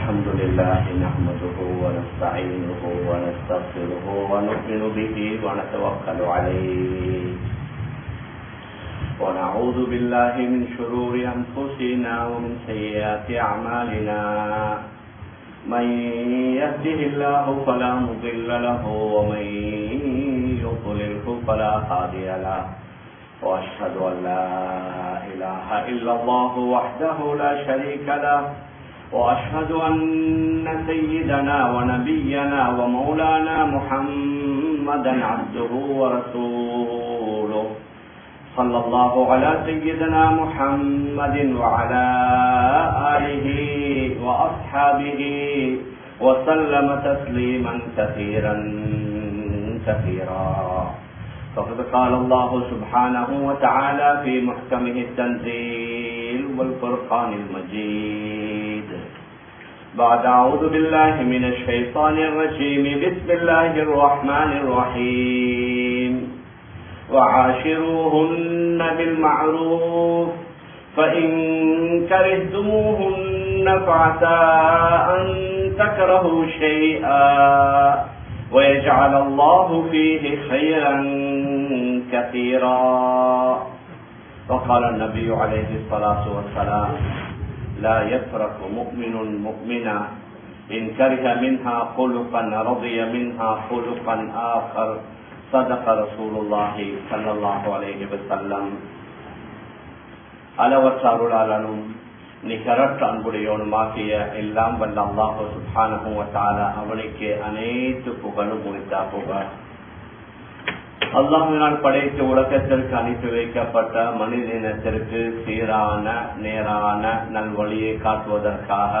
الحمد لله نحمده ونستعينه ونستغفره ونؤمن به ونتوكل عليه ونعوذ بالله من شرور أنفسنا ومن سيئات أعمالنا من يهده الله فلا مضل له ومن يضلله فلا هادي له وأشهد أن لا إله إلا الله وحده لا شريك له وأشهد أن سيدنا ونبينا ومولانا محمدا عبده ورسوله صلى الله على سيدنا محمد وعلى آله وأصحابه وسلم تسليما كثيرا كثيرا. فقد قال الله سبحانه وتعالى في محكمه التنزيل والفرقان المجيد بعد أعوذ بالله من الشيطان الرجيم بسم الله الرحمن الرحيم وعاشروهن بالمعروف فإن كرهتموهن فعسى أن تكرهوا شيئا ويجعل الله فيه خيرا كثيرا. وقال النبي عليه الصلاة والسلام لا يفرق مؤمن مؤمنا إن كره منها خلقا رضي منها خلقا آخر صدق رسول الله صلى الله عليه وسلم. அளவற்ற அருளாளனும் நிகரற்ற அன்புடையோனுமாகிய எல்லாம் வல்ல அல்லாஹு சுப்ஹானஹு வ தஆலா அவனுக்கு அனைத்து புகழும் உரித்தாகுக. அல்லாஹ்வினால் படைத்த உலகத்திற்கு அனுப்பி வைக்கப்பட்ட மனித இனத்திற்கு சீரான நேரான நல்வழியை காட்டுவதற்காக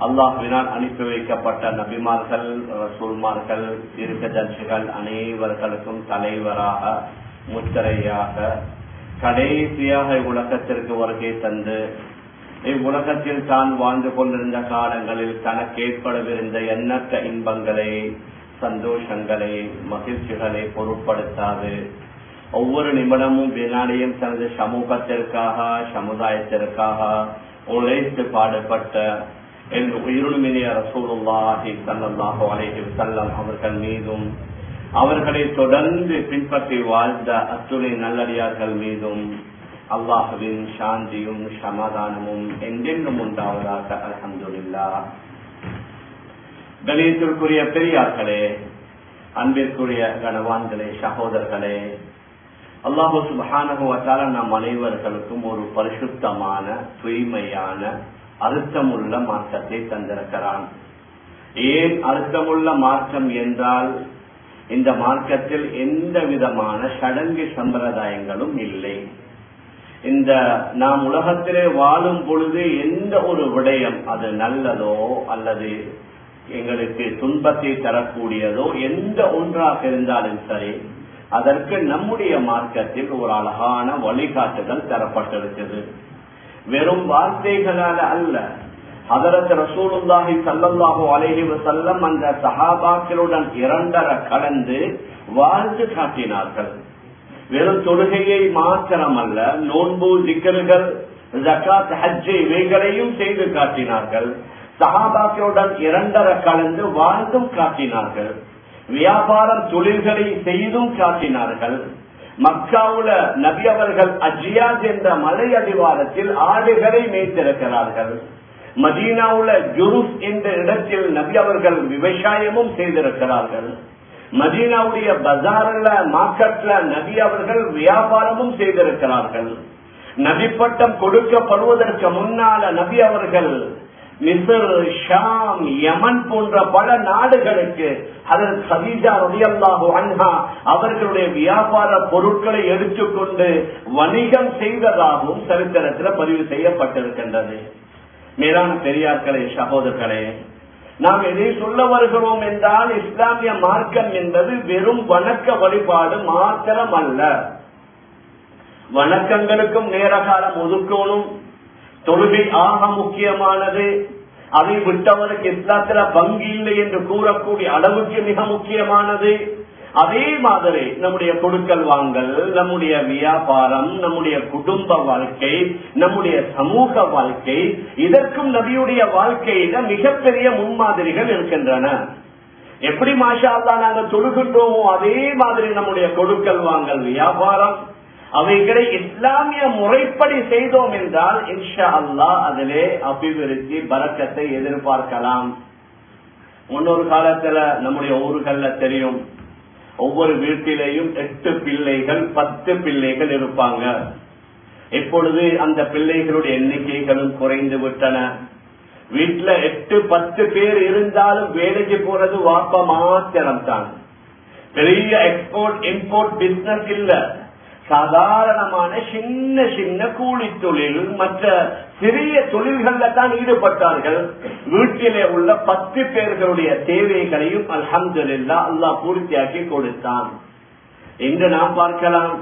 அல்லாஹ்வினால் அனுப்பி வைக்கப்பட்ட நபிமார்கள், ரசூல்மார்கள், தீர்க்கதரிசிகள் அனைவர்களுக்கும் தலைவராக முத்திரையாக கடைசியாக உலகத்திற்கு வருகை தந்து இவ்வுலகத்தில் தான் வாழ்ந்து கொண்டிருந்த காலங்களில் தனக்கு ஏற்படவிருந்த எண்ணற்ற இன்பங்களை, சந்தோஷங்களை, மகிழ்ச்சிகளை பொருட்படுத்தாது ஒவ்வொரு நிமிடமும் வினாடியும் தனது சமூகத்திற்காக, சமுதாயத்திற்காக உழைத்து பாடுபட்ட உயிருமினிய ரசூலுல்லாஹி ஸல்லல்லாஹு அலைஹி வஸல்லம் அவர்கள் மீதும் அவர்களை தொடர்ந்து பின்பற்றி வாழ்ந்த அத்துணை நல்லடியார்கள் மீதும் அல்லாஹ்வின் சாந்தியும் சமாதானமும் என்றென்றும் உண்டாவதாக. அல்ஹம்துலில்லாஹ். கணியத்திற்குரிய பெரியார்களே, அன்பிற்குரிய கணவான்களே, சகோதரர்களே, அல்லாஹு சுப்ஹானஹு வ தஆலா நம் அனைவர்களுக்கும் ஒரு பரிசுத்தமான, தூய்மையான, அர்த்தமுள்ள மார்க்கத்தை தந்திருக்கிறான். ஏன் அர்த்தமுள்ள மார்க்கம் என்றால், இந்த மார்க்கத்தில் எந்த விதமான சடங்கு சம்பிரதாயங்களும் இல்லை. இந்த நாம் உலகத்திலே வாழும் பொழுது எந்த ஒரு விடயம் அது நல்லதோ அல்லது எங்களுக்கு துன்பத்தை தரக்கூடியதோ எந்த ஒன்றாக இருந்தாலும் சரி, அதற்கு நம்முடைய மார்க்கத்தில் ஒரு அழகான வழிகாட்டுதல் தரப்பட்டிருக்கிறது. வெறும் வார்த்தைகளால அல்ல. ஹதரத் ரசூலுல்லாஹி ஸல்லல்லாஹு அலைஹி வஸல்லம் அந்த சஹாபாக்களுடன் இரண்டர கலந்து வாழ்ந்து காட்டினார்கள். வெறும் தொழுகையை மாத்திரமல்ல, நோன்பு, திக்ருகள், ஜகாத், ஹஜ் இவைகளையும் செய்து காட்டினார்கள். சஹாபாக்களுடன் இரண்டர கலந்து வாழ்ந்தும் காட்டினார்கள். வியாபாரம், தொழில்களை செய்தும் காட்டினார்கள். மக்காவுல நபி அவர்கள் அஜியாஸ் என்ற மலை அடிவாரத்தில் ஆடுகளை மேய்த்திருக்கிறார்கள். மதீனாவுல ஜுருஸ் என்ற இடத்தில் நபி அவர்கள் விவசாயமும் செய்திருக்கிறார்கள். மதீனாவுடைய பஜார்ல, மார்க்கெட்ல நபி அவர்கள் வியாபாரமும் செய்திருக்கிறார்கள். நபி பட்டம் கொடுக்கப்படுவதற்கு முன்னால நபி அவர்கள் மிஸ்ர், ஷாம், யமன் போன்ற பல நாடுகளுக்கு ஹதரத் கதீஜா ரலியல்லாஹு அன்ஹா அவர்களுடைய வியாபார பொருட்களை எடுத்துக்கொண்டு வணிகம் செய்ததாகவும் சரித்திரத்தில் பதிவு செய்யப்பட்டிருக்கின்றது. மேலான பெரியார்களே, சகோதரர்களே, நாம் எதை சொல்ல வருகிறோம் என்றால், இஸ்லாமிய மார்க்கம் என்பது வெறும் வணக்க வழிபாடு மாத்திரம் அல்ல. வணக்கங்களுக்கும் நேர காலம் ஒதுக்கணும். தொழுகை ஆக முக்கியமானது. அதை விட்டவருக்கு இஸ்லாத்துல பங்கு இல்லை என்று கூறக்கூடிய அளவுக்கு மிக முக்கியமானது. அதே மாதிரி நம்முடைய கொடுக்கல் வாங்கல், நம்முடைய வியாபாரம், நம்முடைய குடும்ப வாழ்க்கை, நம்முடைய சமூக வாழ்க்கை, இதற்கும் நபியுடைய வாழ்க்கையில மிகப்பெரிய முன்மாதிரிகள் இருக்கின்றன. எப்படி மாஷா அல்லாஹ் நாங்கள் தொழுகின்றோமோ அதே மாதிரி நம்முடைய கொடுக்கல் வாங்கல், வியாபாரம் அவைகளை இஸ்லாமிய முறைப்படி செய்தோம் என்றால் இன்ஷா அல்லாஹ் அதிலே அபிவிருத்தி பரக்கத்தை எதிர்பார்க்கலாம். முன்னொரு காலத்துல நம்முடைய ஊர்கள்ல தெரியும், ஒவ்வொரு வீட்டிலேயும் 8 பிள்ளைகள் 10 பிள்ளைகள் இருப்பாங்க. இப்பொழுது அந்த பிள்ளைகளுடைய எண்ணிக்கைகளும் குறைந்து விட்டன. வீட்டுல 8-10 பேர் இருந்தாலும் வேலைக்கு போறது வாப்பா மாத்திரம் தான். பெரிய எக்ஸ்போர்ட் இம்போர்ட் பிசினஸ் இல்ல, சாதாரணமான சின்ன சின்ன கூலி தொழில், மற்ற சிறிய தொழில்கள்ல தான் ஈடுபட்டார்கள். வீட்டிலே உள்ள 10 பேர்களுடைய தேவைகளையும் அல்ஹம்துலில்லாஹ் அல்லாஹ் பூர்த்தியாக்கி கொடுத்தான். இன்று நாம் பார்க்கலாம்,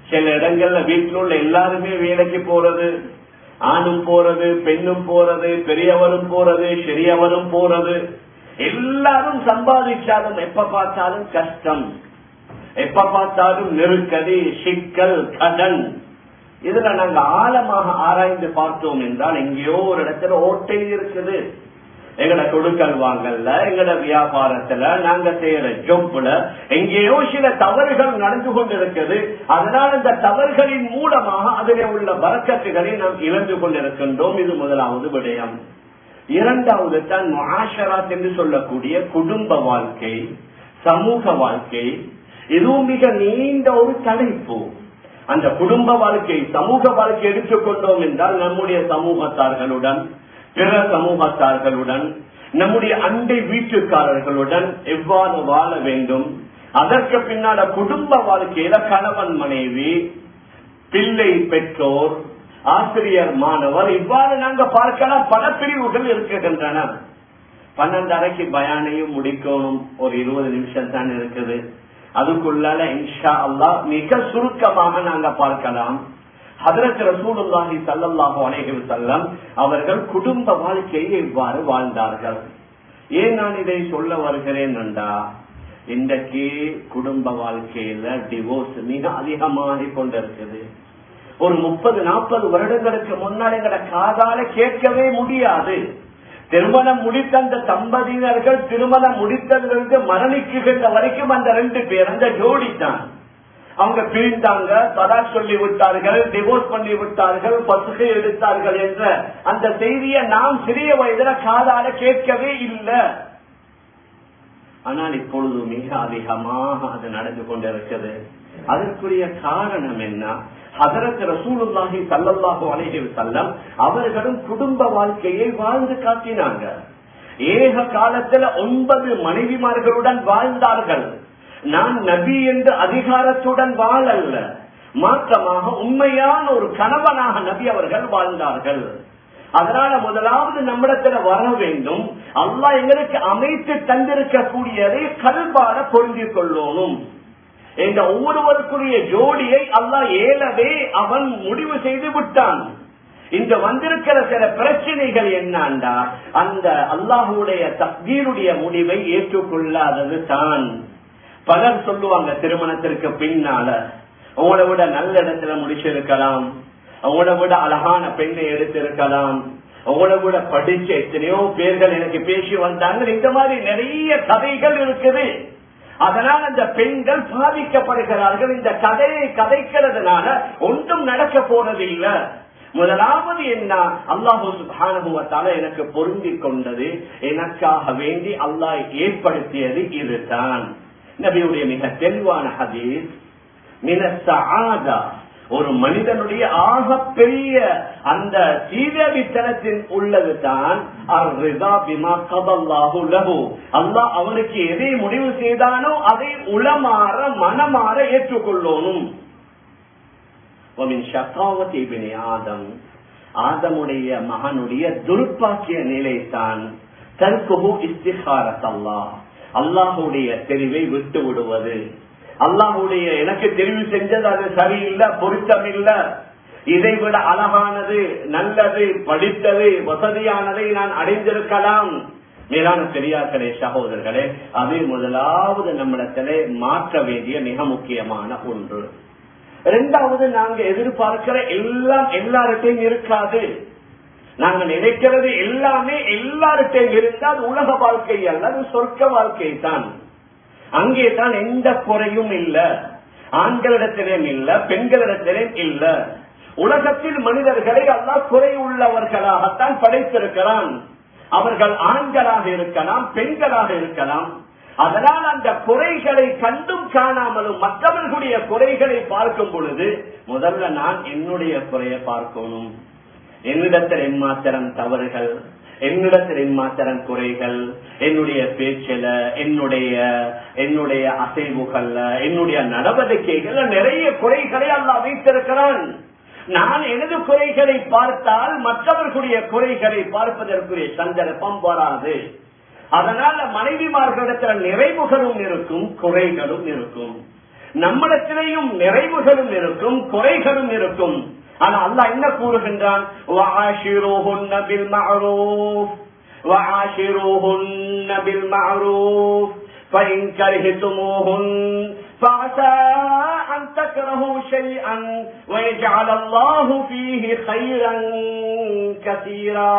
சில இடங்கள்ல வீட்டில் உள்ள எல்லாருமே வேலைக்கு போறது, ஆணும் போறது, பெண்ணும் போறது, பெரியவரும் போறது, சிறியவரும் போறது, எல்லாரும் சம்பாதிச்சாலும் எப்ப பார்த்தாலும் கஷ்டம், எப்ப பார்த்தாலும் நெருக்கடி, சிக்கல், கடன். இதுல நாங்க ஆழமாக ஆராய்ந்து பார்த்தோம் என்றால் எங்கேயோ ஒரு இடத்துல ஓட்டை இருக்குது. எங்கட கொடுக்கல் வாங்கல்ல, எங்கட வியாபாரத்துல, நாங்க செய்யற ஜொப்ல எங்கேயோ சில தவறுகள் நடந்து கொண்டிருக்கிறது. அதனால் இந்த தவறுகளின் மூலமாக அதிலே உள்ள பரக்கத்துகளை நாம் இழந்து கொண்டிருக்கின்றோம். இது முதலாவது விடயம். இரண்டாவது தான் முஆஷராத் என்று சொல்லக்கூடிய குடும்ப வாழ்க்கை, சமூக வாழ்க்கை. இதுவும் மிக நீண்ட ஒரு தலைப்பு. அந்த குடும்ப வாழ்க்கை, சமூக வாழ்க்கை எடுத்துக்கொண்டோம் என்றால் நம்முடைய சமூகத்தார்களுடன், பிற சமூகத்தார்களுடன், நம்முடைய அண்டை வீட்டுக்காரர்களுடன் எவ்வாறு வாழ வேண்டும், அதற்கு பின்னால குடும்ப வாழ்க்கையில கணவன் மனைவி, பிள்ளை பெற்றோர், ஆசிரியர் மாணவர், இவ்வாறு நாங்க பார்க்கலாம். பல பிரிவுகள் இருக்கின்றன. 12:30 பயானையும் முடிக்கணும். ஒரு 20 நிமிஷம் தான் இருக்குது. அதுக்குள்ளால இன்ஷா அல்லாஹ் மிக சுருக்கமாக நாங்க பார்க்கலாம். ஹஜ்ரத் ரசூலுல்லாஹி ஸல்லல்லாஹு அலைஹி வஸல்லம் அவர்கள் குடும்ப வாழ்க்கையை எவ்வாறு வாழ்ந்தார்கள். ஏன் நான் இதை சொல்ல வருகிறேன் என்றா, இன்றைக்கு குடும்ப வாழ்க்கையில டிவோர்ஸ் மிக அதிகமாக கொண்டிருக்குது. ஒரு 30-40 வருடங்களுக்கு முன்னாடி எங்களை காதால கேட்கவே முடியாது. திருமணம் முடித்த அந்த தம்பதியினர்கள் திருமணம் முடித்தவர்களுக்கு மரணிக்குகின்ற வரைக்கும் அந்த 2 பேர், அந்த ஜோடி தான். அவங்க பிரிந்தாங்க, தலாக் சொல்லி விட்டார்கள், டிவோர்ஸ் பண்ணி விட்டார்கள், பசுகை எடுத்தார்கள் என்ற அந்த செய்தியை நாம் சிறிய வயதுல காதால கேட்கவே இல்லை. ஆனால் இப்பொழுது மிக அதிகமாக அது நடந்து கொண்டிருக்கிறது. அதற்குரிய காரணம் என்ன? ஹஜ்ரத் ரசூலுல்லாஹி ஸல்லல்லாஹு அலைஹி வஸல்லம் அவர்களும் குடும்ப வாழ்க்கையை வாழ்ந்து காட்டினாங்க. ஏக காலத்துல 9 மனைவிமார்களுடன் வாழ்ந்தார்கள். நான் நபி என்ற அதிகாரத்துடன் வாழல்ல, மாற்றமாக உண்மையான ஒரு கணவனாக நபி அவர்கள் வாழ்ந்தார்கள். அதனால முதலாவது நம்மிடத்துல வர வேண்டும், அல்லாஹ் எங்களுக்கு அமைத்து தந்திருக்க கூடியதை கல்பால பொருந்திக் கொள்ளணும். இந்த ஒவ்வொருவருக்குரிய ஜோடியை அல்லாஹ் ஏலவே அவன் முடிவு செய்து விட்டான். இந்த வந்திருக்கிற சில பிரச்சனைகள் என்னண்டா, அந்த அல்லாஹுடைய தக்தீருடைய முடிவை ஏற்றுக்கொள்ளாதது தான். பலர் சொல்லுவாங்க, திருமணத்திற்கு பின்னால உங்களை விட நல்ல இடத்துல முடிச்சிருக்கலாம், உங்களை விட அழகான பெண்ணை எடுத்திருக்கலாம், உங்களை விட படிச்ச எத்தனையோ பேர்கள் எனக்கு பேசி வந்தாங்க. இந்த மாதிரி நிறைய கதைகள் இருக்குது. அதனால் அந்த பெண்கள் பாதிக்கப்படுகிறார்கள். இந்த கதையை கதைக்கிறதுனால ஒன்றும் நடக்க போனதில்லை. முதலாவது என்ன, அல்லாஹு சுப்ஹானஹு வ தஆலா எனக்கு பொருந்திக் கொண்டது, எனக்காக வேண்டி அல்லாஹ் ஏற்படுத்தியது இதுதான். நபியுடைய மிக தெளிவான ஹதீஸ், மினஸ் ஸஆதா, ஒரு மனிதனுடைய ஆக பெரிய அந்த சீதவித்தனத்தின் உள்ளது தான் அல்லாஹ் அவனுக்கு எதை முடிவு செய்தானோ அதை உளமாற மனமாற ஏற்றுக்கொள்ளணும். ஆதமுடைய மகனுடைய துர்பாக்கிய நிலைத்தான் தர்க்குஹு இஸ்திகாரத் அல்லாஹ், அல்லாஹுடைய தெரிவை விட்டு விடுவது. அல்லாஹுடைய எனக்கு தெரிவு செஞ்சது அது சரியில்லை, பொருத்தம் இல்லை, இதை விட அழகானது, நல்லது, படித்தது, வசதியானதை நான் அடைந்திருக்கலாம், மேலான பெரியார்களே, சகோதரர்களே, அது முதலாவது நம்மிடத்திலே மாற்ற வேண்டிய மிக முக்கியமான ஒன்று. இரண்டாவது, நாங்க எதிர்பார்க்கிற எல்லாம் எல்லார்ட்டையும் இருக்காது. நாங்க நினைக்கிறது எல்லாமே எல்லார்ட்டையும் இருந்தால் உலக வாழ்க்கை அல்ல, அது சொர்க்க வாழ்க்கை தான். அங்கே தான் எந்த குறையும் இல்ல, ஆண்களிடத்திலும் இல்ல, பெண்களிடத்திலும் இல்ல. உலகத்தில் மனிதர்களை அல்லாஹ் குறை உள்ளவர்களாகத்தான் படைத்திருக்கிறான். அவர்கள் ஆண்களாக இருக்கலாம், பெண்களாக இருக்கலாம். அதனால் அந்த குறைகளை கண்டும் காணாமலும் மற்றவர்களுடைய குறைகளை பார்க்கும் பொழுது முதல்ல நான் என்னுடைய குறையை பார்க்கணும். என்னிடத்தில் எம்மாத்திரம் தவறுகள், என்னிடத்தில் எம்மாத்திரம் குறைகள், என்னுடைய பேச்சில, என்னுடைய அசைவுகள்ல, என்னுடைய நடவடிக்கைகள்ல நிறைய குறைகளை அல்லாஹ் வைத்திருக்கிறான். நான் எனது குறைகளை பார்த்தால் மற்றவர்களுடைய குறைகளை பார்ப்பதற்குரிய சந்தர்ப்பம் வராது. அதனால மனைவிமார்களிடத்தில் நிறைவுகளும் இருக்கும், குறைகளும் இருக்கும். நம்மிடத்திலேயும் நிறைவுகளும் இருக்கும், குறைகளும் இருக்கும். ஆனா அல்லாஹ் என்ன கூறுகின்றான்? வஆஷிருஹுன்ன பில் மஅரூஃப் வஆஷிருஹுன்ன பில் மஅரூஃப் ஃபஇன் கரிஹ்துமூஹுன் ஃபஅஸா அன் தக்ரஹு ஷைஅன் வயஜஅல் அல்லாஹு ஃபீஹி கைரன் கஸீரா.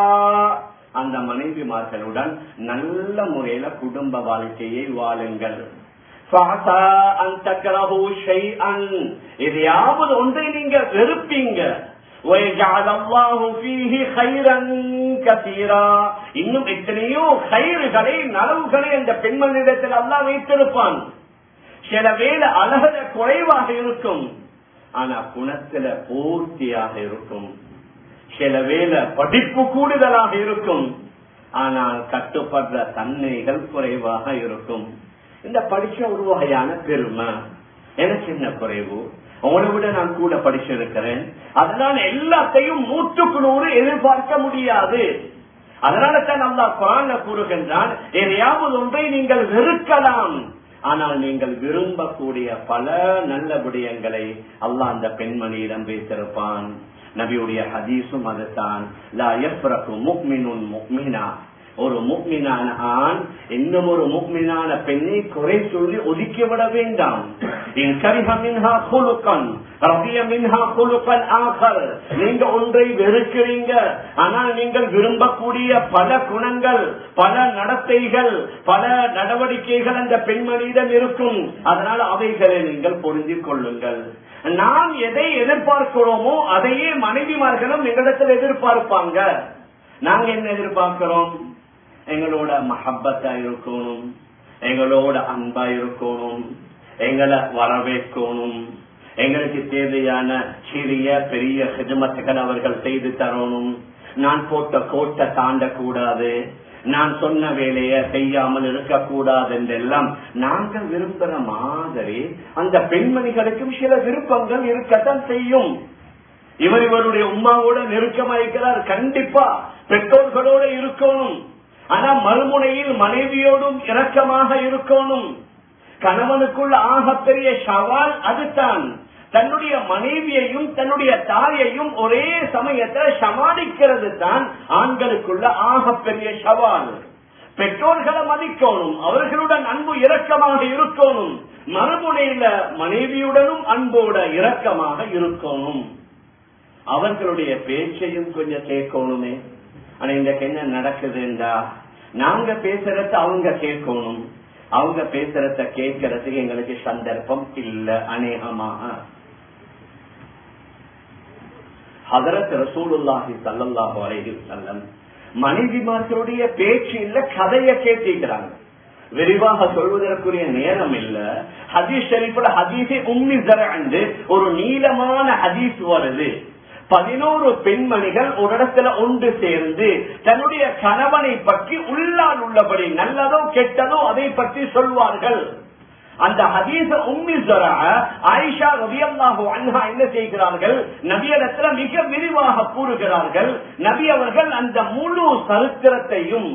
அந்த மனைவிமார்களுடன் நல்ல முறையில குடும்ப வாழ்க்கையை வாழுங்கள். எதையாவது ஒன்றை நீங்க வெறுப்பீங்க, இன்னும் எத்தனையோ கயிறுகளை நலவுகளை அந்த பெண்மணிடத்தில் அல்லாஹ் வைத்திருப்பான். சில வேளை அழகுல குறைவாக இருக்கும், ஆனா குணத்துல பூர்த்தியாக இருக்கும். சில வேளை படிப்பு கூடுதலாக இருக்கும், ஆனால் கட்டுப்படுற தன்மைகள் குறைவாக இருக்கும். இந்த படிச்ச ஒரு வகையான பெருமை, எனக்கு என்ன குறைவு, உங்களை விட நான் கூட படிச்சிருக்கிறேன், அதனால எல்லாத்தையும் 100% எதிர்பார்க்க முடியாது. அதனால தான் அல்லாஹ் குர்ஆன்ல கூறுகின்றான், எதையாவது ஒன்றை நீங்கள் வெறுக்கலாம், ஆனால் நீங்கள் விரும்பக்கூடிய பல நல்ல விடயங்களை அல்லாஹ் அந்த பெண்மணியிடம் வைத்திருப்பான். நபியுடைய ஹதீஸும் அதுதான், லா யஃப்ரகு முஃமினுன் முஃமினா, ஒரு முஃமினான ஆண் இன்னும் ஒரு முஃமினான பெண்ணை குறை சொல்லி ஒதுக்கிவிட வேண்டாம். இன் கரிஹ மின்ஹா குலுகன் ரதிய மின்ஹா குலுகன் ஆகர், நீங்க ஒன்றை வெறுக்கிறீங்க, ஆனால் நீங்கள் விரும்பக்கூடிய பல குணங்கள், பல நடத்தைகள், பல நடவடிக்கைகள் அந்த பெண்மணியிடம் இருக்கும். அதனால அவைகளை நீங்கள் புரிந்து கொள்ளுங்கள். நாம் எதை எதிர்பார்க்கிறோமோ அதையே மனைவிமார்களும் எங்களிடத்தில் எதிர்பார்ப்பாங்க. நாங்க என்ன எதிர்பார்க்கிறோம்? எங்களோட மஹப்பத்தா இருக்கணும், எங்களோட அன்பா இருக்கணும், எங்களை வரவேற்கணும், எங்களுக்கு தேவையான சிறிய பெரிய ஹிஜ்மத்துகள் அவர்கள் செய்து தரணும், நான் போட்ட கோட்டை தாண்டக்கூடாது, நான் சொன்ன வேலையை செய்யாமல் இருக்கக்கூடாது என்றெல்லாம் நாங்கள் விரும்புற மாதிரி அந்த பெண்மணிகளுக்கும் சில விருப்பங்கள் இருக்கத்தான் செய்யும். இவருடைய உம்மாவோட நெருக்கமா இருக்கிறார், கண்டிப்பா பெற்றோர்களோட இருக்கணும். ஆனா மறுமுனையில் மனைவியோடும் இரக்கமாக இருக்கணும். கணவனுக்குள்ள ஆகப்பெரிய சவால் அதுதான், தன்னுடைய மனைவியையும் தன்னுடைய தாயையும் ஒரே சமயத்தில் சமாளிக்கிறது தான் ஆண்களுக்குள்ள ஆகப்பெரிய சவால். பெற்றோர்களை மதிக்கணும், அவர்களுடன் அன்பு இரக்கமாக இருக்கணும், மறுமுனையில மனைவியுடனும் அன்போட இரக்கமாக இருக்கணும். அவர்களுடைய பேச்சையும் கொஞ்சம் கேட்கணுமே. ஆனா இன்றைக்கு என்ன நடக்குதுண்டா, நாங்க பேசுறத அவங்க கேட்கணும், அவங்க பேசுறத கேட்கறதுக்கு எங்களுக்கு சந்தர்ப்பம் இல்ல. அநேகமாக ஹதரத் ரசூலுல்லாஹி ஸல்லல்லாஹு அலைஹி வஸல்லம் மனைவிமார்களுடைய பேச்சு இல்ல, கதையை கேட்டிருக்கிறாங்க. விரிவாக சொல்வதற்குரிய நேரம் இல்ல. ஹதீஸ் ஷரீஃப்ல ஹதீஸே உம்மி ஸரஅ என்று ஒரு நீளமான ஹதீஸ் வருது. 11 பெண்மணிகள் ஒரு இடத்துல ஒன்று சேர்ந்து தன்னுடைய கணவனை பற்றி உள்ளால் உள்ளபடி நல்லதோ கெட்டதோ அதை பற்றி சொல்வார்கள். அந்த ஹதீஸ உம்மி ஸரஅ ஆயிஷா ரலியல்லாஹு அன்ஹா என்ன செய்கிறார்கள், நபியிடத்துல மிக விரிவாக கூறுகிறார்கள். நபி அவர்கள் அந்த முழு சரித்திரத்தையும்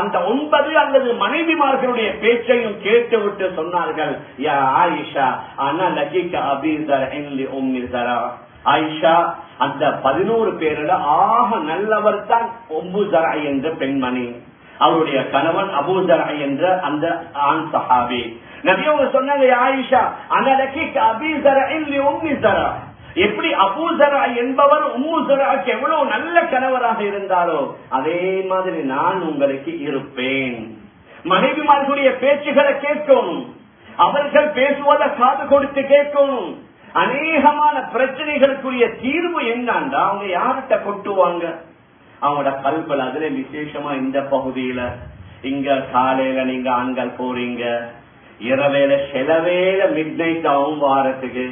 அந்த 9 அல்லது மனைவிமார்களுடைய பேச்சையும் கேட்டுவிட்டு சொன்னார்கள், யா ஆயிஷா அனா லகிக அபீ ஸரஇன் லி உம்மி ஸரஅ, ஆயிஷா அந்த 11 பேரில் ஆக நல்லவர் தான் உம்மு ஸரஅ என்ற பெண்மணி. அவருடைய கணவன் அபூ ஸர்அ என்ற அந்த ஆண் சஹாபி. நபி அவங்க சொன்னாங்க, ஆயிஷா அனலகி அபீ ஸர்அ லி உம்மி ஸர்அ, எப்படி அபூ ஸர்அ என்பவர் உம்மு ஸர்அக்கு எவ்வளவு நல்ல கணவராக இருந்தாரோ அதே மாதிரி நான் உங்களுக்கு இருப்பேன். மனைவிமார்களுடைய பேச்சுகளை கேட்கணும், அவர்கள் பேசுவதை காது கொடுத்து கேட்கணும். அநேகமான பிரச்சனைகளுக்குரிய தீர்வு என்னன்னா அவங்க யார்கிட்ட கொட்டுவாங்க, அவங்களோட கல்பல். அதுல விசேஷமா இந்த பகுதியில இங்க காலையில நீங்க ஆண்கள் போறீங்க, இரவேல செலவேல மிட் நைட் ஆகும் வாரத்துக்கு,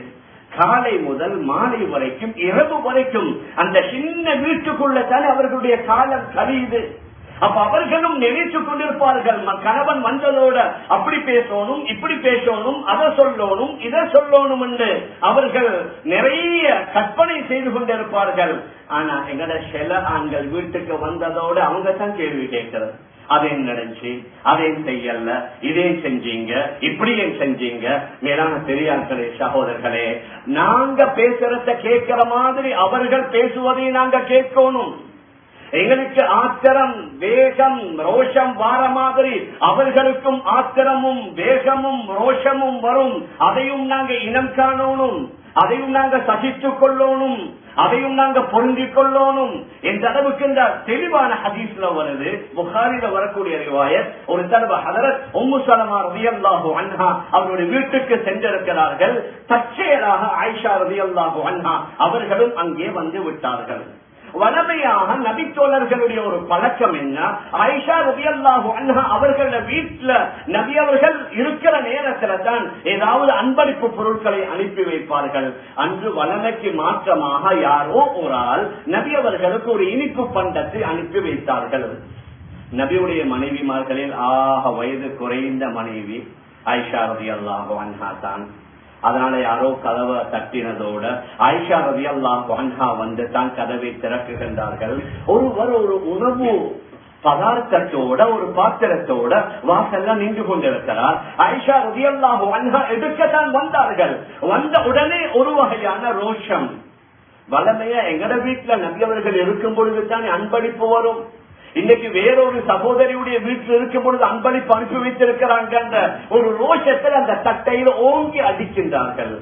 காலை முதல் மாலை வரைக்கும் இரவு வரைக்கும் அந்த சின்ன வீட்டுக்குள்ள தானே அவர்களுடைய காலம் கழியுது. அப்ப அவர்களும் நினைத்துக் கொண்டிருப்பார்கள், கணவன் வந்ததோட அப்படி பேசணும், இப்படி பேசணும், அதை சொல்லணும், இதை சொல்லணும் என்று அவர்கள் நிறைய கற்பனை செய்து கொண்டிருப்பார்கள். ஆனா எங்கட சில ஆண்கள் வீட்டுக்கு வந்ததோட அவங்க தான் கேள்வி கேட்கிறது, அதே நடந்துச்சு, அதையும் செய்யல, இதையும் செஞ்சீங்க, இப்படியும் செஞ்சீங்க. மேலான பெரியார்களே, சகோதரர்களே, நாங்க பேசுறத கேட்கிற மாதிரி அவர்கள் பேசுவதை நாங்க கேட்கணும். எங்களுக்கு ஆத்திரம், வேகம், ரோஷம் வார மாதிரி அவர்களுக்கும் ஆத்திரமும் வேகமும் ரோஷமும் வரும். அதையும் நாங்க இனம் காணணும், அதையும் நாங்க சகித்துக் கொள்ளணும், அதையும் நாங்க பொருந்திக் கொள்ளணும் என்ற அளவுக்கு இந்த தெளிவான ஹதீஸ்ல வருது. புகாரில வரக்கூடிய ரிவாயத், ஒரு தடவை ஹதரத் உம்மு ஸலமா ரலியல்லாஹு அன்ஹா அவருடைய வீட்டுக்கு சென்றிருக்கிறார்கள். தற்செயலாக ஆயிஷா ரலியல்லாஹு அன்ஹா அவர்களும் அங்கே வந்து விட்டார்கள். வளமையாக நபித்தோழர்களுடைய ஒரு பழக்கம் என்ன, ஆயிஷா ரலியல்லாஹு அன்ஹா அவர்கள வீட்டுல நபி அவர்கள் இருக்கிற நேரத்துல தான் ஏதாவது அன்பளிப்பு பொருட்களை அனுப்பி வைப்பார்கள். அன்று வளமைக்கு மாற்றமாக யாரோ ஒரு ஆள் நபி அவர்களுக்கு ஒரு இனிப்பு பண்டத்தை அனுப்பி வைத்தார்கள். நபியுடைய மனைவிமார்களில் ஆக வயது குறைந்த மனைவி ஆயிஷா ரலியல்லாஹு அன்ஹா தான். அதனால யாரோ கதவை தட்டினதோட ஆயிஷா ரலியல்லாஹு அன்ஹா வந்து தான் கதவை திறக்குகின்றார்கள். ஒருவர் ஒரு உணவு பதார்த்தத்தோட ஒரு பாத்திரத்தோட வாசல்ல நின்று கொண்டிருக்கிறார். ஆயிஷா ரலியல்லாஹு அன்ஹா எடுக்கத்தான் வந்தார்கள். வந்த உடனே ஒரு வகையான ரோஷம். வளமையா எங்கட வீட்டுல நபி அவர்கள் இருக்கும் பொழுதுதான் அன்பளிப்பு வரும். இன்னைக்கு வேறொரு சகோதரியுடைய வீட்டில் இருக்கும் பொழுது அன்பளிப்பு அனுப்பி வைத்திருக்கிறாங்க. ஒரு ரோஷத்தில் அந்த தட்டையில் ஓங்கி அடிக்கின்றார்கள்.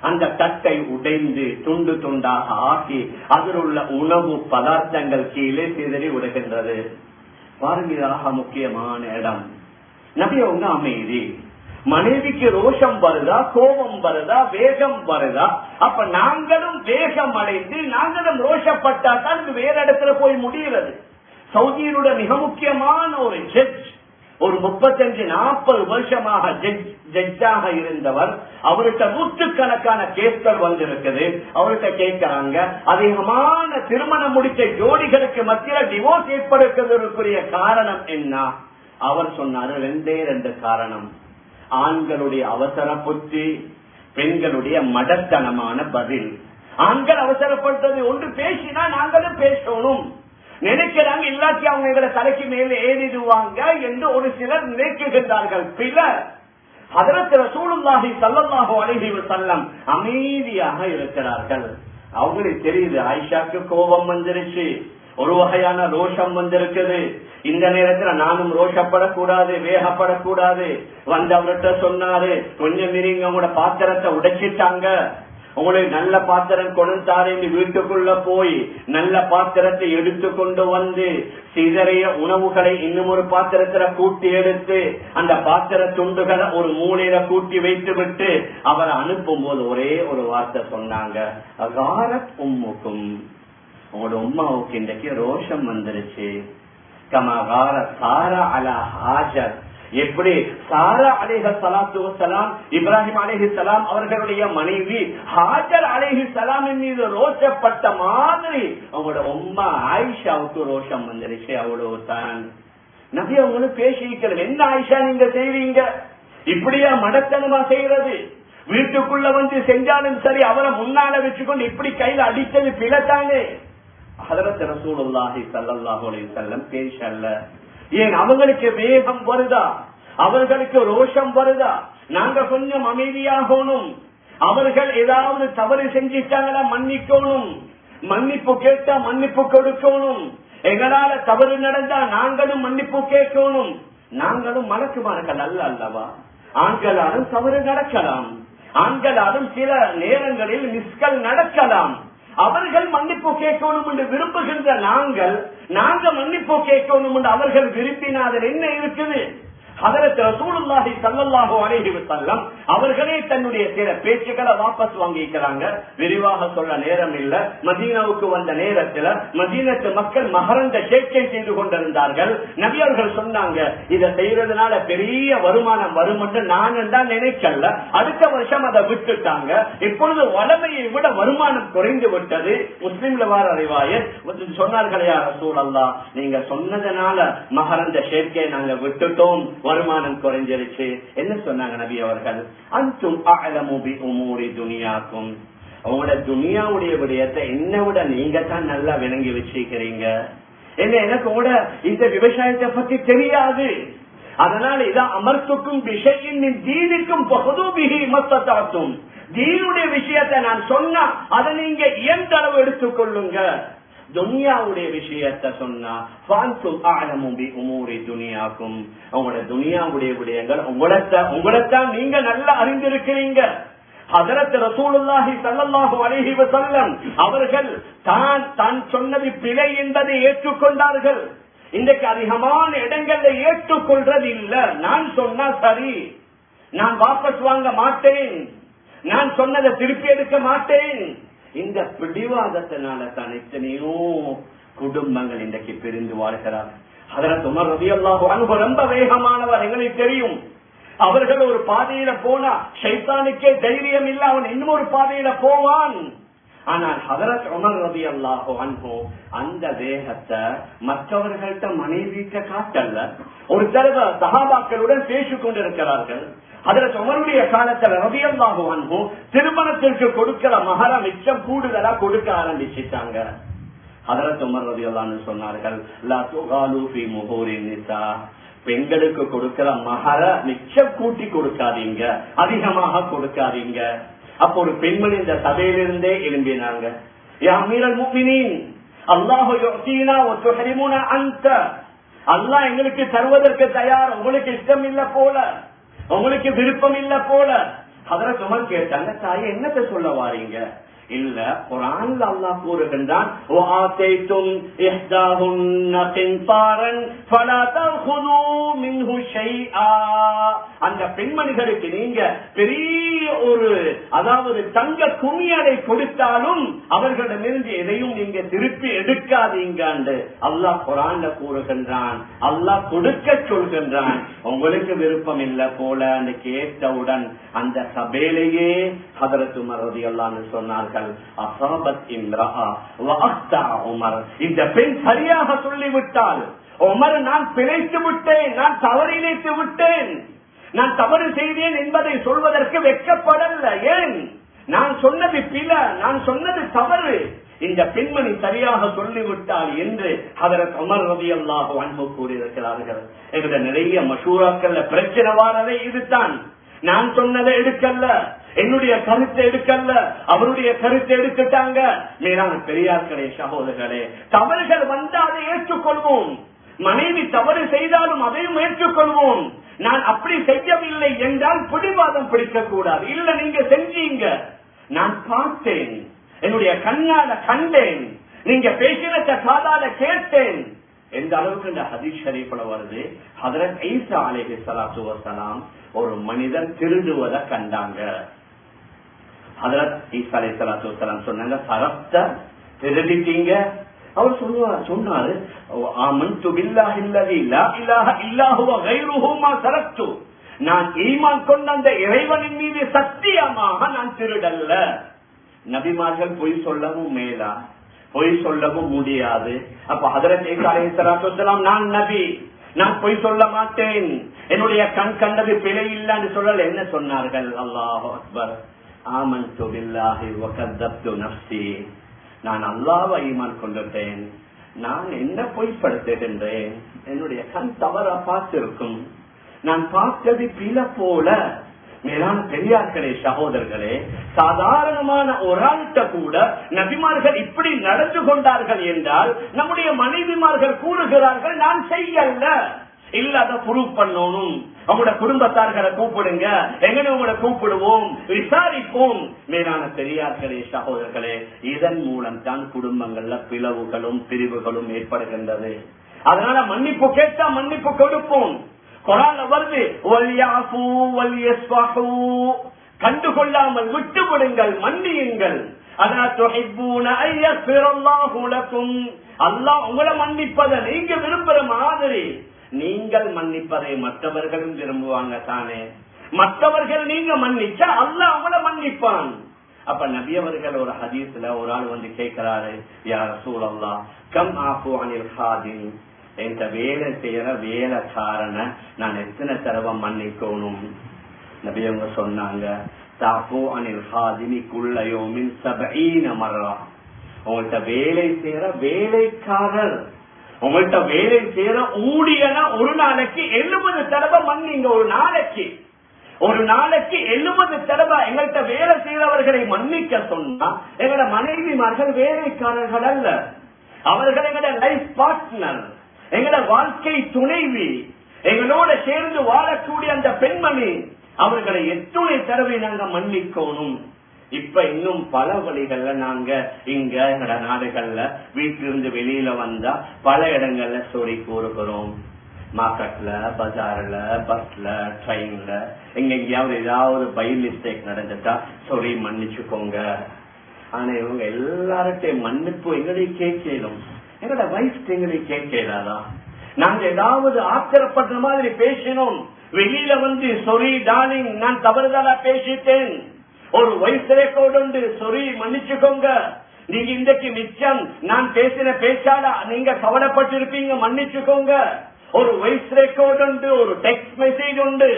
அந்த தட்டை உடைந்து துண்டு துண்டாக ஆக்கி அதில் உள்ள உணவு பதார்த்தங்கள் கீழே சிதறி விடுகின்றது. பாருங்க, முக்கியமான இடம். நபி அவங்க அமைதி. மனைவிக்கு ரோஷம் வருதா, கோபம் வருதா, வேகம் வருதா? அப்ப நாங்களும் வேகம் அடைந்து நாங்களும் ரோஷப்பட்டா தான் வேற இடத்துல போய் முடிகிறது. சவுதியினுடைய மிக முக்கியமான ஒரு ஜட்ஜ், ஒரு 35-40 வருஷமாக ஜட்ஜாக இருந்தவர். அவர்கிட்ட நூற்றுக்கணக்கான கேஸ்கள் வந்திருக்குது. அவர்கிட்ட கேட்கிறாங்க, அதிகமான திருமணம் முடித்த ஜோடிகளுக்கு மத்தியில் டிவோர்ஸ் ஏற்படுவதற்குரிய காரணம் என்ன? அவர் சொன்னாரு, 2 காரணம். ஆண்களுடைய அவசர புத்தி, பெண்களுடைய மடத்தனமான பதில். ஆண்கள் அவசரப்பட்டது ஒன்று, பேசினா நாங்களும் பேசணும் நினைக்கிறாங்க, இல்லாட்டி அவங்க எங்களை தலைக்கு மேல ஏறிடுவாங்க என்று ஒரு சிலர் நினைக்கின்றார்கள். பிறர் ஹதரத் ரசூலுல்லாஹி ஸல்லல்லாஹு அலைஹி வஸல்லம் அமைதியாக இருக்கிறார்கள். அவங்களுக்கு தெரியுது ஆயிஷாக்கு கோபம் வந்துருச்சு, ஒரு வகையான ரோஷம் வந்திருக்குது. இந்த நேரத்துல நானும் ரோஷப்படக்கூடாது, வேகப்படக்கூடாது. வந்து அவர்கிட்ட சொன்னாரு, கொஞ்சம் மீறிங்க, உங்களோட பாத்திரத்தை உடைச்சிட்டாங்க, உங்களுக்கு நல்ல பாத்திரம் கொண்டாரு. வீட்டுக்குள்ள போய் நல்ல பாத்திரத்தை எடுத்து கொண்டு வந்து சிதறிய உணவுகளை இன்னும் ஒரு பாத்திரத்துல கூட்டி எடுத்து அந்த பாத்திர துண்டுகளை ஒரு மூலையில கூட்டி வைத்து விட்டு அவரை அனுப்பும் போது ஒரே ஒரு வார்த்தை சொன்னாங்க, அகாரத் உம்முக்கும், உங்களோட உம்மாவுக்கு இன்றைக்கு ரோஷம் வந்துருச்சு. கமகார சாரா அலா ஹாஜர், எப்படி சாரா அலைஹிஸ்ஸலாத்து வஸ்ஸலாம் இப்ராஹிம் அலைஹிஸ்ஸலாம் அவர்களுடைய மனைவி ஹாஜர் அலைஹிஸ்ஸலாமின் மீது ரோஷப்பட்ட மாதிரி அவங்களோட உம்மா ஆயிஷாவுக்கு ரோஷம் வந்துருச்சு. அவ்வளவு தான். நபி அவங்களும் பேசிக்கிறது, என்ன ஆயிஷா நீங்க செய்வீங்க, இப்படியா மடத்தனமா செய்யறது? வீட்டுக்குள்ள வந்து செஞ்சாலும் சரி, அவரை முன்னால வச்சுக்கொண்டு இப்படி கையில அடித்தது பிழைத்தானே. ஹதரத் ரசூலுல்லாஹி ஸல்லல்லாஹு அலைஹி வஸல்லம் பேசல. ஏன் அவங்களுக்கு வேகம் வருதா, அவர்களுக்கு ரோஷம் வருதா? நாங்க கொஞ்சம் அமைதியாகணும். அவர்கள் ஏதாவது தவறு செஞ்சிட்டாங்களா மன்னிக்கணும், மன்னிப்பு கேட்டா மன்னிப்பு கொடுக்கணும். எங்களால தவறு நடந்தா நாங்களும் மன்னிப்பு கேட்கணும். நாங்களும் மலக்குமார்கள் அல்ல அல்லவா? ஆண்களாலும் தவறு நடக்கலாம், ஆண்களாலும் சில நேரங்களில் மிஸ்கள் நடக்கலாம். அவர்கள் மன்னிப்பு கேட்கணும் என்று விரும்புகின்ற நாங்க மன்னிப்பு கேட்கணும் என்று அவர்கள் விரும்பினால் என்ன இருக்குது? ஹதரத் ரசூலுல்லாஹி ஸல்லல்லாஹு அலைஹி வஸல்லம் அவர்களே தன்னுடைய சில பேச்சுக்களை வாபஸ் வாங்கிக்கிறாங்க. விரிவாக சொல்ல நேரம் இல்ல. மதீனாவுக்கு வந்த நேரத்தில் மதீனத்து மக்கள் மகரந்த சேர்க்கை செய்து கொண்டிருந்தார்கள். நபி அவர்கள் சொன்னாங்க, இதை செய்யறதுனால பெரிய வருமானம் வரும் என்று நான் தான் நினைக்கல. அடுத்த வருஷம் அதை விட்டுட்டாங்க. இப்பொழுது வளமையை விட வருமானம் குறைந்து விட்டது. முஸ்லிம்ல வார அறிவாயர் சொன்னார்களே, யா ரசூலல்லாஹ், நீங்க சொன்னதனால மகரந்த சேர்க்கையை நாங்க விட்டுட்டோம், வருமானம் குறைஞ்சிருச்சு. என்ன சொன்னாங்க நபி அவர்கள்? அன்தும் அஅலமு பி உமூரி துனியாக்கும், உங்களோட துனியாவுடைய விடயத்தை என்னை விட நீங்க தான் நல்லா விளங்கி வச்சிருக்கிறீங்க. எனக்கு கூட இந்த விவசாயத்தை பத்தி தெரியாது. அதனால இதான் அமர்த்துக்கும் விஷயின் தீனுக்கும் பகுதூபிகி மத்தத்தாத்தும், தீனுடைய விஷயத்தை நான் சொன்னா அதை நீங்க எந்த அளவு எடுத்துக்கொள்ளுங்க. துனியாவுடைய விஷயத்தை சொன்னா உங்களோட துனியாவுடைய விடயங்கள் உங்களைத்தான் நீங்க நல்லா அறிந்திருக்கிறீங்க. ஹதரத் ரசூலுல்லாஹி ஸல்லல்லாஹு அலைஹி வஸல்லம் அவர்கள் தான் சொன்னது பிழை என்பதை ஏற்றுக்கொண்டார்கள். இன்றைக்கு அதிகமான இடங்கள்ல ஏற்றுக்கொள்றது இல்ல. நான் சொன்னா சரி, நான் வாபஸ் வாங்க மாட்டேன், நான் சொன்னதை திருப்பி எடுக்க மாட்டேன். இந்த பிடிவாதத்தினால தான் எத்தனையோ குடும்பங்கள் இன்றைக்கு பிரிந்து வாழ்கிறார். ஹதரத் உமர் ரலியல்லாஹு அன்ஹு ரொம்ப வேகமானவர், எங்களுக்கு தெரியும். அவர்கள் ஒரு பாதையில போனா ஷைத்தானுக்கே தைரியம் இல்ல, அவன் இன்னும் ஒரு பாதையில போவான். ஆனால் ஹதரத் உமர் ரலியல்லாஹு அன்ஹு அந்த வேகத்தை மற்றவர்கள்ட்ட மனைவிட்ட காட்டல்ல. ஒரு தடவை சஹாபாக்களுடன் பேசிக் கொண்டிருக்கிறார்கள். ஹதரத் உமருடைய காலத்துல ரலியல்லாஹு அன்ஹு திருமணத்திற்கு கொடுக்கிற மஹர மிச்சம் கூடுதலா கொடுக்க ஆரம்பிச்சிட்டாங்க. ஹதரத் உமர் ரலியல்லாஹு அன்ஹு சொன்னார்கள், லா துகாலு ஃபீ முஹூரின் நிஸா, பெண்களுக்கு கொடுக்கிற மஹர மிச்சம் கூட்டி கொடுக்காதீங்க, அதிகமாக கொடுக்காதீங்க. அப்போ ஒரு பெண்மணி இந்த சபையிலிருந்தே எழும்பினாங்க, யா அமீரல் முஃமினீன், அல்லாஹு யுஅதீனா வ துஹரிமுனா அன்த, அல்லாஹ் எங்களுக்கு தருவதற்கு தயார், உங்களுக்கு இஷ்டம் இல்ல போல, உங்களுக்கு விருப்பம் இல்ல போல. ஹதரத் உமர் கேட்டாங்க, தாயே என்னத்தை சொல்ல வாரீங்க? இல்ல, குர்ஆன்ல அல்லாஹ் கூறுகின்றான், வஆதைதும் இஹ்தாஹுன்ன கின்ஃபாரன் ஃபலா தஅخذூ மின்ஹு ஷைஆ, அந்த பெண்மணிகளுக்கு நீங்க பெரிய ஒரு அதாவது தங்க குமியலை கொடுத்தாலும் அவர்களிடமிருந்து எதையும் நீங்க திருப்பி எடுக்காதீங்க என்று அல்லாஹ் குர்ஆன்ல கூறுகின்றான். அல்லாஹ் கொடுக்க சொல்கின்றான். உங்களுக்கு விருப்பம் இல்ல போல அந்த கேட்டவுடன் அந்த சபையிலேயே ஹதரத் உமர் ரலியல்லாஹு அன்ஹு சொன்னார்கள், அஸாபத் இம்ரா வ அக்தா உமர், இந்த பெண் சரியாக சொல்லிவிட்டால், உமர் நான் பிழைத்து விட்டேன், நான் தவறிழைத்து விட்டேன், நான் தவறு செய்தேன் என்பதை சொல்வதற்கு வெட்கப்படல. ஏன்? நான் சொன்னது பிழை, நான் சொன்னது தவறு, இந்த பெண்மணி சரியாக சொல்லிவிட்டால் என்று ஹதரத் உமர் ரலியல்லாஹு அன்ஹு கூறியிருக்கிறார்கள். எங்களுடைய நிறைய மஷூராக்கள்ல பிரச்சனை வாரதே இதுதான். நான் சொன்னதை எடுக்கல, என்னுடைய கருத்தை எடுக்கல, அவருடைய கருத்தை எடுத்துட்டாங்க. மேலான பெரியார்களே, சகோதரர்களே, தவறுகள் வந்தால் அதை ஏற்றுக்கொள்வோம். மனைவி தவறு செய்தாலும் அதையும் ஏற்றுக்கொள்வோம். நான் அப்படி செய்யவில்லை என்றால் பிடிவாதம் பிடிக்க கூடாது. இல்ல, நீங்க செஞ்சீங்க, நான் பார்த்தேன், என்னுடைய கண்ணால கண்டேன், நீங்க பேசினத காதால கேட்டேன். எந்த அளவுக்கு இந்த ஹதீஸ் ஷரீஃப்ல வருது, ஹதரத் ஈசா அலைஹிஸ்ஸலாத்து வஸ்ஸலாம் ஒரு மனிதன் திருடுவதை கண்டாங்க. ஹதரத் ஈசா அலைஹிஸ்ஸலாத்து வஸ்ஸலாம் சொன்னாங்க, சரப்த, திருடிட்டீங்க. அவர் சொன்னாரு, ஆமன்து பில்லாஹி அல்லதி லா இலாஹ இல்லா ஹுவ கைருஹு மா சரக்து, நான் ஈமான் கொண்ட அந்த இறைவனின் மீது சத்தியமாக நான் திருடல்ல. நபிமார்கள் பொய் சொல்லவும் மேலா, பொய் சொல்லவும் முடியாது. அப்ப ஹதரத் ஈசா அலைஹிஸ்ஸலாத்து வஸ்ஸலாம், நான் நபி, நான் பொய் சொல்ல மாட்டேன், என்னுடைய கண் கண்டது பிழை இல்லன்னு சொல்லல. என்ன சொன்னார்கள்? அல்லாஹு அக்பர், ஆமன்து பில்லாஹி வ கذبت நஃப்ஸி, நான் அல்லாஹ்வை ஈமான் கொண்டுட்டேன், நான் என்ன பொய்ப்படுத்துகின்றேன், என்னுடைய கண் தவறா பார்த்திருக்கும், நான் பார்த்தது பிழை போல, மேலான பெரியார்களே, சகோதரர்களே, சாதாரணமான ஒரு ஆள்கிட்ட கூட நபிமார்கள் இப்படி நடந்து கொண்டார்கள் என்றால் நம்முடைய மனைவிமார்கள் கூறுகிறார்கள், நான் செய்யல, இல்ல அதை ப்ரூவ் பண்ணணும், அவங்களோட குடும்பத்தார்களை கூப்பிடுங்க, எங்கன்னு உங்களை கூப்பிடுவோம், விசாரிப்போம். மேலான பெரியார்களே, சகோதரர்களே, இதன் மூலம் தான் குடும்பங்கள்ல பிளவுகளும் பிரிவுகளும் ஏற்படுகின்றது. அதனால மன்னிப்பு கேட்டா மன்னிப்பு கொடுப்போம். குர்ஆன்ல வருது, வல்யஃபு வல்யஸ்ஃபஹு, கண்டுகொள்ளாமல் விட்டு விடுங்கள், மன்னியுங்கள். அலா துஹிப்பூன அய்யஃபிரல்லாஹு லக்கும், அல்லாஹ் உங்களை மன்னிப்பதை நீங்க விரும்புற மாதிரி நீங்கள் மன்னிப்பதை மற்றவர்களும் விரும்புவாங்க தானே. மற்றவர்கள் நீங்க மன்னிச்சா அல்லாஹ் உங்களை மன்னிப்பான். அப்ப நபி அவர்கள் ஒரு ஹதீஸ்ல ஒரு ஆள் வந்து கேட்கிறாரு, யா ரசூலல்லாஹ் கம் ஆஃபு அனில் ஹாதிம், என்ற வேலை செய்யற வேலைக்காரன நான் எத்தனை தடவை மன்னிக்கணும்? நபி அவங்க சொன்னாங்க, தாஃபு அனில் ஹாதிமி குல்ல யௌமின் 70 மர்ரா. உங்கள்கிட்ட வேலை செய்யற வேலைக்காரர், உங்கள்கிட்ட வேலை செய்யற ஊழியனா ஒரு நாளைக்கு 70 தடவை மன்னிங்க. ஒரு நாளைக்கு 70 தடவை எங்கள்கிட்ட வேலை செய்யறவர்களை மன்னிக்க சொன்னா, எங்களோட மனைவிமார்கள் வேலைக்காரர்கள் அல்ல, அவர்கள் எங்களோட லைஃப் பார்ட்னர், எங்களோட வாழ்க்கை துணைவி, எங்களோட சேர்ந்து வாழக்கூடிய அந்த பெண்மணி, அவர்களை எத்தனை தடவை நாங்க மன்னிக்கணும்? இப்ப இன்னும் பல வழிகள்ல நாங்க இங்க எங்கட நாடுகள்ல வீட்டிலிருந்து வெளியில வந்தா பல இடங்கள்ல சொல்லி கூறுகிறோம். மார்க்கெட்ல, பஜார்ல, பஸ்ல, ட்ரெயின்ல, எங்கெங்கயாவது ஏதாவது பை மிஸ்டேக் நடந்துட்டா சொல்லி மன்னிச்சுக்கோங்க. ஆனா இவங்க எல்லார்ட்டையும் மன்னிப்பு எங்களை கேட்கணும், எங்களோட வயசு எங்களை கேட்கலாதா? நாங்க ஏதாவது ஆத்திரப்படுற மாதிரி பேசினோம், வெளியில வந்து சொரி டார்லிங் நான் தவறுதலா பேசிட்டேன், ஒரு வயசு ரெக்கார்டு உண்டு, சொரி மன்னிச்சுக்கோங்க, நீங்க இன்றைக்கு மிச்சம் நான் பேசின பேச்சால நீங்க கவலைப்பட்டிருப்பீங்க, மன்னிச்சுக்கோங்க, ஒரு வயசு ரெக்கார்டு உண்டு, ஒரு டெக்ஸ்ட் மெசேஜ் உண்டு.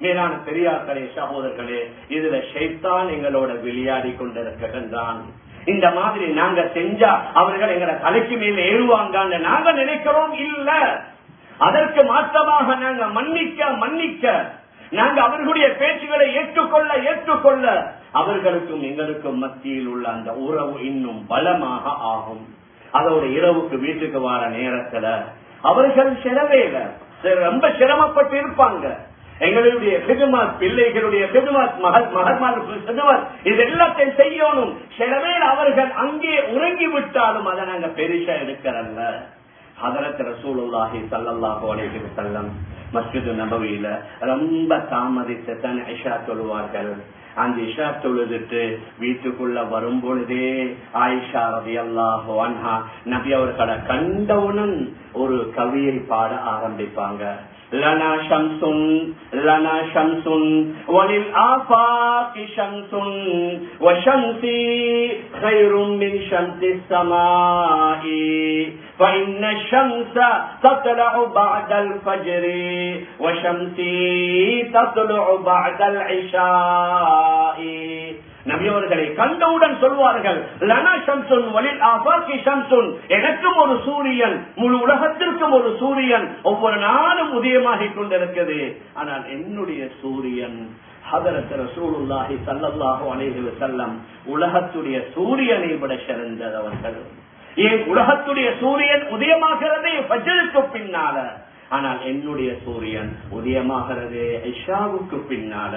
மேலான பெரியார்களே, சகோதரர்களே, இதுல ஷைத்தான் எங்களோட விளையாடி கொண்டிருக்கின்றான். இந்த மாதிரி நாங்க செஞ்சா அவர்கள் எங்களை தலைக்கு மேல ஏறுவாங்க நாங்க நினைக்கிறோம். இல்ல, அதற்கு மாற்றமாக நாங்க மன்னிக்க நாங்க அவர்களுடைய பேச்சுகளை ஏற்றுக்கொள்ள அவர்களுக்கும் எங்களுக்கும் மத்தியில் உள்ள அந்த உறவு இன்னும் பலமாக ஆகும். அதோட இரவுக்கு வீட்டுக்கு வர நேரத்துல அவர்கள் ரொம்ப சிரமப்பட்டு இருப்பாங்க. எங்களுடைய ஹிதுமத், பிள்ளைகளுடைய ஹிதுமத், மகன்மார் இது எல்லாத்தையும் செய்யணும். சிலவே அவர்கள் அங்கே உறங்கி விட்டாலும் அதை நாங்க பெருசா எடுக்கிறல்ல. ஹதரத் ரசூலுல்லாஹி ஸல்லல்லாஹு அலைஹி வஸல்லம் மஸ்ஜிது நபவியில ரொம்ப தாமதித்துதான் இஷா தொழுவார்கள். அந்த இஷா தொழுதுட்டு வீட்டுக்குள்ள வரும் பொழுதே ஆயிஷா ரலியல்லாஹு அன்ஹா நபி அவர்களை கண்டவுடன் ஒரு கவியை பாட ஆரம்பிப்பாங்க. லனா ஷம்சுன் லனா ஷம்சுன் வலில் ஆஃபாகி ஷம்சுன் வ ஷம்சி கைரும் மின் ஷம்ஸிஸ் ஸமாஇ فإن الشمس تطلع بعد الفجر وشمسي تطلع بعد العشاء. நபி அவர்களை கண்டவுடன் சொல்வார்கள், லனா ஷம்சுன் வலில் ஆஃபாகி ஷம்சுன், எனக்கும் ஒரு சூரியன், முழு உலகத்திற்கும் ஒரு சூரியன் ஒவ்வொரு நாளும் உதயமாகிக் கொண்டிருக்கிறது. ஆனால் என்னுடைய சூரியன் ஹதரத் ரசூலுல்லாஹி ஸல்லல்லாஹு அலைஹி வஸல்லம் உலகத்துடைய சூரியனை விட சிறந்தவர்கள். ஏன் உலகத்துடைய சூரியன் உதயமாகிறது ஃபஜ்ருக்கு பின்னால, ஆனால் என்னுடைய சூரியன் உதயமாகிறது இஷாவுக்கு பின்னால.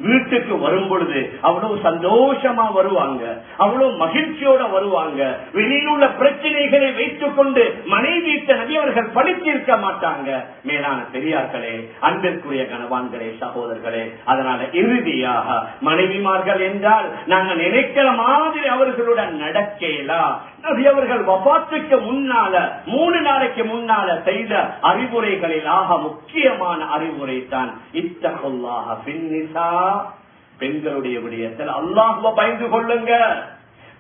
வீட்டுக்கு வரும் பொழுது அவ்வளவு சந்தோஷமா வருவாங்க, அவ்வளவு மகிழ்ச்சியோட வருவாங்க. வெளியில் உள்ள பிரச்சனைகளை வைத்துக் கொண்டு மனைவி நபி அவர்கள் படித்திருக்க மாட்டாங்க. மேலான பெரியார்களே, அன்பிற்குரிய கணவான்களே, சகோதரர்களே, அதனால இறுதியாக மனைவிமார்கள் என்றால் நாங்க நினைக்கிற மாதிரி அவர்களுடன் நடக்கலாம். நபி அவர்கள் வஃபாத்துக்கு முன்னால 3 நாளைக்கு முன்னால செய்த அறிவுரைகளில் ஆக முக்கியமான அறிவுரை தான் இத்தகுல்லாஹ ஃபின்னிஸா, பெண்களுடைய விடயத்தில் அல்லாஹ்வை பயந்து கொள்ளுங்க.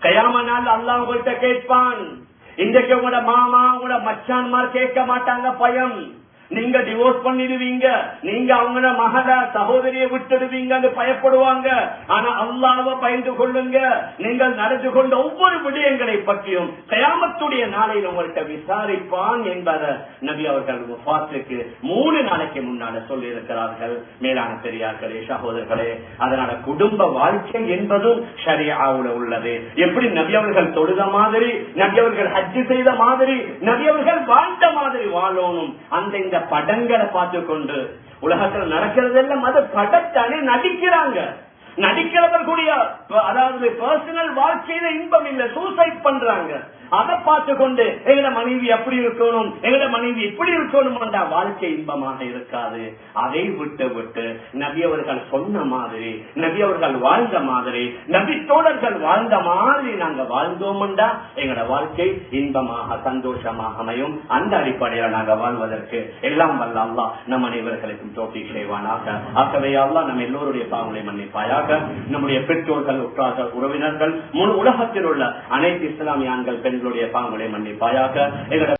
கயாம நாள் அல்லாஹ் உங்கள்கிட்ட கேட்பான். இன்றைக்கு உங்களோட மாமா உங்களோட மச்சான்மார் கேட்க மாட்டாங்க, பயம். நீங்க டிவோர்ஸ் பண்ணிடுவீங்க, நீங்க அவங்கள மகள சகோதரியை விட்டுடுவீங்கன்னு பயப்படுவாங்க. ஆனா அல்லாஹ்வை பயந்து கொள்ளுங்க. நீங்கள் நடந்து கொண்ட ஒவ்வொரு விடயங்களை பற்றியும் கியாமத்துடைய நாளையில் உங்கள்கிட்ட விசாரிப்பான் என்பதை நபி அவர்கள் வஃபாத்துக்கு 3 நாளைக்கு முன்னால சொல்லி இருக்கிறார்கள். மேலான பெரியார்களே, சகோதரர்களே, அதனால குடும்ப வாழ்க்கை என்பதும் ஷரியாவுல உள்ளது. எப்படி நபி அவர்கள் தொழுத மாதிரி, நபி அவர்கள் ஹஜ் செய்த மாதிரி, நபி அவர்கள் வாழ்ந்த மாதிரி வாழணும். அந்த இந்த படங்களை பார்த்து கொண்டு உலகத்தில் நடக்கிறது எல்லாம் அது படத்தானே நடிக்கிறாங்க. நடிக்கிறவர்களுடைய அதாவது பர்சனல் வாழ்க்கையில இன்பம் இல்ல, சூசைட் பண்றாங்க. அதை பார்த்து கொண்டு எங்கட மனைவி அப்படி இருக்கணும், எங்கட மனைவி இப்படி இருக்கணும், வாழ்க்கை இன்பமாக இருக்காது. அதை விட்டு விட்டு நபி அவர்கள் சொன்ன மாதிரி, நபி அவர்கள் வாழ்ந்த மாதிரி, நபி தோழர்கள் வாழ்ந்த மாதிரி நாங்க வாழ்ந்தோம்டா எங்கட வாழ்க்கை இன்பமாக சந்தோஷமாக அமையும். அந்த அடிப்படையில் நாங்க வாழ்வதற்கு எல்லாம் வல்ல அல்லாஹ் நம் அனைவர்களுக்கும் தௌஃபீக் செய்வானாக. ஆகவே அல்லாஹ் நம்ம எல்லோருடைய பாவங்களை மன்னிப்பாயாக. நம்முடைய பெற்றோர்கள், உற்றார்கள், உறவினர்கள், முழு உலகத்தில் உள்ள அனைத்து இஸ்லாமிய ஆண்கள் பெண்களுடைய பாவங்களை மன்னிப்பாயாக.